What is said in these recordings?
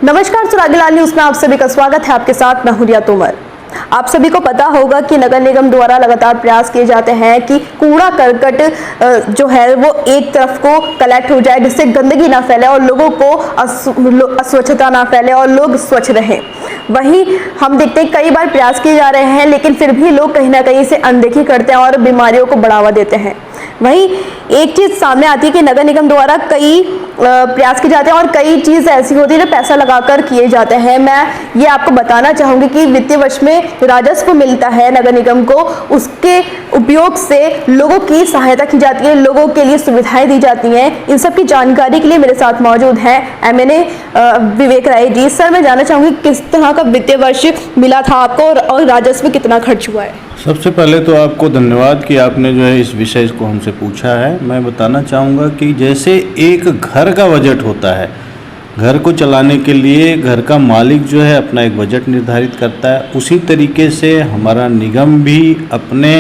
नमस्कार, सुरागीलाल न्यूज में आप सभी का स्वागत है। आपके साथ मैं हूं रिया तोमर। आप सभी को पता होगा कि नगर निगम द्वारा लगातार प्रयास किए जाते हैं कि कूड़ा करकट जो है वो एक तरफ को कलेक्ट हो जाए, जिससे गंदगी ना फैले और लोगों को अस्वच्छता ना फैले और लोग स्वच्छ रहें। वहीं हम देखते हैं कई बार प्रयास किए जा रहे हैं, लेकिन फिर भी लोग कहीं ना कहीं इसे अनदेखी करते हैं और बीमारियों को बढ़ावा देते हैं। वहीं एक चीज सामने आती है कि नगर निगम द्वारा कई प्रयास किए जाते हैं और कई चीज ऐसी होती है जो पैसा लगाकर किए जाते हैं। मैं ये आपको बताना चाहूंगी कि वित्तीय वर्ष में राजस्व मिलता है नगर निगम को, उसके उपयोग से लोगों की सहायता की जाती है, लोगों के लिए सुविधाएं दी जाती हैं। इन सब की जानकारी के लिए मेरे साथ मौजूद हैं एमएनए विवेक राय जी। सर, मैं जानना चाहूंगी किस तरह का वित्तीय वर्ष मिला था आपको और राजस्व कितना खर्च हुआ है? सबसे पहले तो आपको धन्यवाद कि आपने जो है इस विषय को हमसे पूछा है। मैं बताना चाहूँगा कि जैसे एक घर का बजट होता है, घर को चलाने के लिए घर का मालिक जो है अपना एक बजट निर्धारित करता है, उसी तरीके से हमारा निगम भी अपने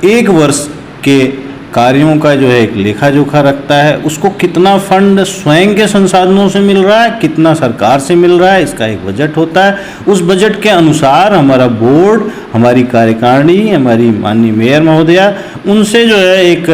एक वर्ष के कार्यों का जो है एक लेखा जोखा रखता है। उसको कितना फंड स्वयं के संसाधनों से मिल रहा है, कितना सरकार से मिल रहा है, इसका एक बजट होता है। उस बजट के अनुसार हमारा बोर्ड, हमारी कार्यकारिणी, हमारी माननीय मेयर महोदया, उनसे जो है एक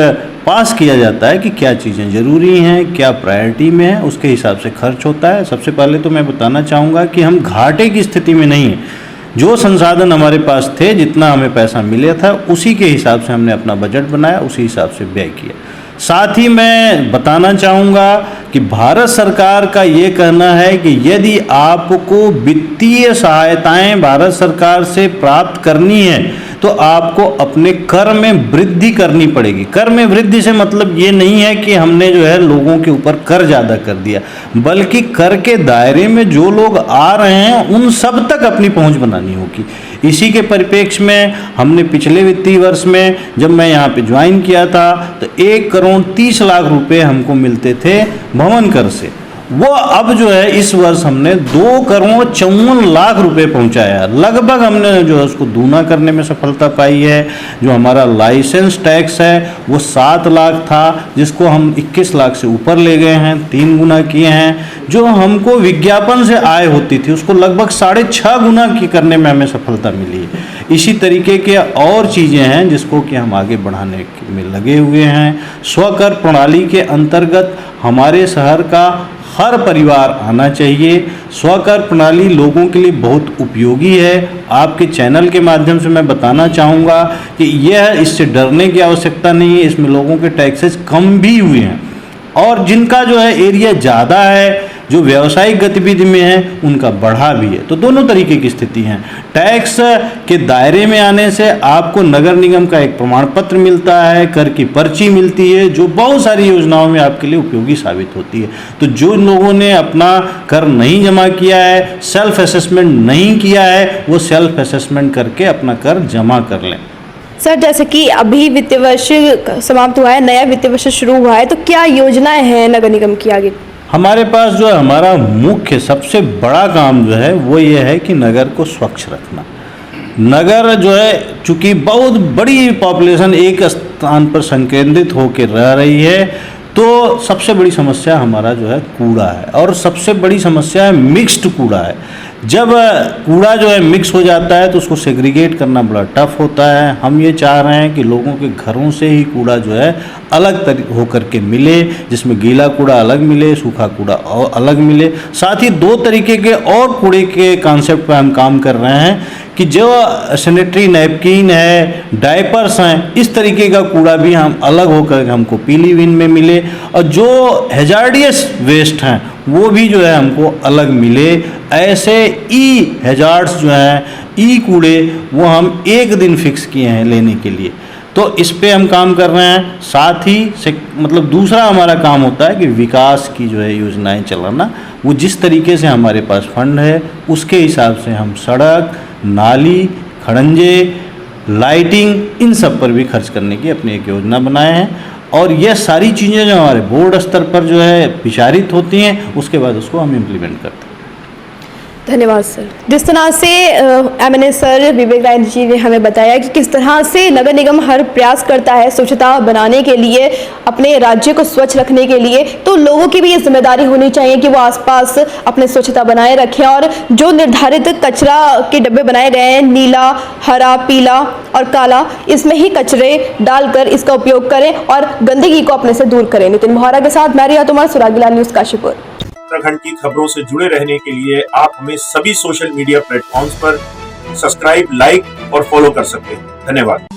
पास किया जाता है कि क्या चीज़ें ज़रूरी हैं, क्या प्रायोरिटी में है, उसके हिसाब से खर्च होता है। सबसे पहले तो मैं बताना चाहूँगा कि हम घाटे की स्थिति में नहीं हैं। जो संसाधन हमारे पास थे, जितना हमें पैसा मिला था, उसी के हिसाब से हमने अपना बजट बनाया, उसी हिसाब से व्यय किया। साथ ही मैं बताना चाहूँगा कि भारत सरकार का ये कहना है कि यदि आपको वित्तीय सहायताएं भारत सरकार से प्राप्त करनी है तो आपको अपने कर में वृद्धि करनी पड़ेगी। कर में वृद्धि से मतलब ये नहीं है कि हमने जो है लोगों के ऊपर कर ज़्यादा कर दिया, बल्कि कर के दायरे में जो लोग आ रहे हैं उन सब तक अपनी पहुंच बनानी होगी। इसी के परिप्रेक्ष्य में हमने पिछले वित्तीय वर्ष में जब मैं यहाँ पे ज्वाइन किया था तो 1,30,00,000 रुपये हमको मिलते थे भवन कर से। वो अब जो है इस वर्ष हमने 2,54,00,000 रुपये पहुँचाया। लगभग हमने जो है उसको दूना करने में सफलता पाई है। जो हमारा लाइसेंस टैक्स है वो 7 लाख था, जिसको हम 21 लाख से ऊपर ले गए हैं, 3 गुना किए हैं। जो हमको विज्ञापन से आय होती थी उसको लगभग 6.5 गुना की करने में हमें सफलता मिली है। इसी तरीके के और चीज़ें हैं जिसको कि हम आगे बढ़ाने में लगे हुए हैं। स्वकर प्रणाली के अंतर्गत हमारे शहर का हर परिवार आना चाहिए। स्वकर प्रणाली लोगों के लिए बहुत उपयोगी है। आपके चैनल के माध्यम से मैं बताना चाहूँगा कि यह इससे डरने की आवश्यकता नहीं है। इसमें लोगों के टैक्सेस कम भी हुए हैं और जिनका जो है एरिया ज़्यादा है, जो व्यावसायिक गतिविधि में है, उनका बढ़ा भी है। तो दोनों तरीके की स्थिति है। टैक्स के दायरे में आने से आपको नगर निगम का एक प्रमाण पत्र मिलता है, कर की पर्ची मिलती है, जो बहुत सारी योजनाओं में आपके लिए उपयोगी साबित होती है। तो जो लोगों ने अपना कर नहीं जमा किया है, सेल्फ असेसमेंट नहीं किया है, वो सेल्फ असेसमेंट करके अपना कर जमा कर लें। सर, जैसे कि अभी वित्तीय वर्ष समाप्त हुआ है, नया वित्तीय वर्ष शुरू हुआ है, तो क्या योजनाएं हैं नगर निगम की आगे? हमारे पास जो है हमारा मुख्य सबसे बड़ा काम जो है वो ये है कि नगर को स्वच्छ रखना। नगर जो है चूँकि बहुत बड़ी पॉपुलेशन एक स्थान पर संकेंद्रित होकर रह रही है, तो सबसे बड़ी समस्या हमारा जो है कूड़ा है और सबसे बड़ी समस्या है मिक्स्ड कूड़ा है। जब कूड़ा जो है मिक्स हो जाता है तो उसको सेग्रीगेट करना बड़ा टफ होता है। हम ये चाह रहे हैं कि लोगों के घरों से ही कूड़ा जो है अलग होकर के मिले, जिसमें गीला कूड़ा अलग मिले, सूखा कूड़ा और अलग मिले। साथ ही 2 तरीके के और कूड़े के कॉन्सेप्ट पर हम काम कर रहे हैं कि जो सैनिटरी नैपकिन है, डायपर्स हैं, इस तरीके का कूड़ा भी हम अलग होकर हमको पीली बिन में मिले और जो हैजार्डियस वेस्ट हैं वो भी जो है हमको अलग मिले। ऐसे ई हैजार्ड्स जो हैं, ई कूड़े, वो हम एक दिन फिक्स किए हैं लेने के लिए। तो इस पे हम काम कर रहे हैं। साथ ही से मतलब दूसरा हमारा काम होता है कि विकास की जो है योजनाएं चलाना। वो जिस तरीके से हमारे पास फंड है उसके हिसाब से हम सड़क, नाली, खड़ंजे, लाइटिंग, इन सब पर भी खर्च करने की अपनी एक योजना बनाए हैं। और यह सारी चीज़ें जो हमारे बोर्ड स्तर पर जो है विचारित होती हैं, उसके बाद उसको हम इम्प्लीमेंट करते हैं। धन्यवाद सर। जिस तरह से एमएनए सर विवेक राय जी ने हमें बताया कि किस तरह से नगर निगम हर प्रयास करता है स्वच्छता बनाने के लिए, अपने राज्य को स्वच्छ रखने के लिए, तो लोगों की भी ये जिम्मेदारी होनी चाहिए कि वो आसपास अपने स्वच्छता बनाए रखें और जो निर्धारित कचरा के डब्बे बनाए गए हैं, नीला, हरा, पीला और काला, इसमें ही कचरे डालकर इसका उपयोग करें और गंदगी को अपने से दूर करें। नितिन मोहरा के साथ मैं रिया तोमर, सुरागीला न्यूज़, काशीपुर। उत्तराखंड की खबरों से जुड़े रहने के लिए आप हमें सभी सोशल मीडिया प्लेटफॉर्म्स पर सब्सक्राइब, लाइक और फॉलो कर सकते हैं। धन्यवाद।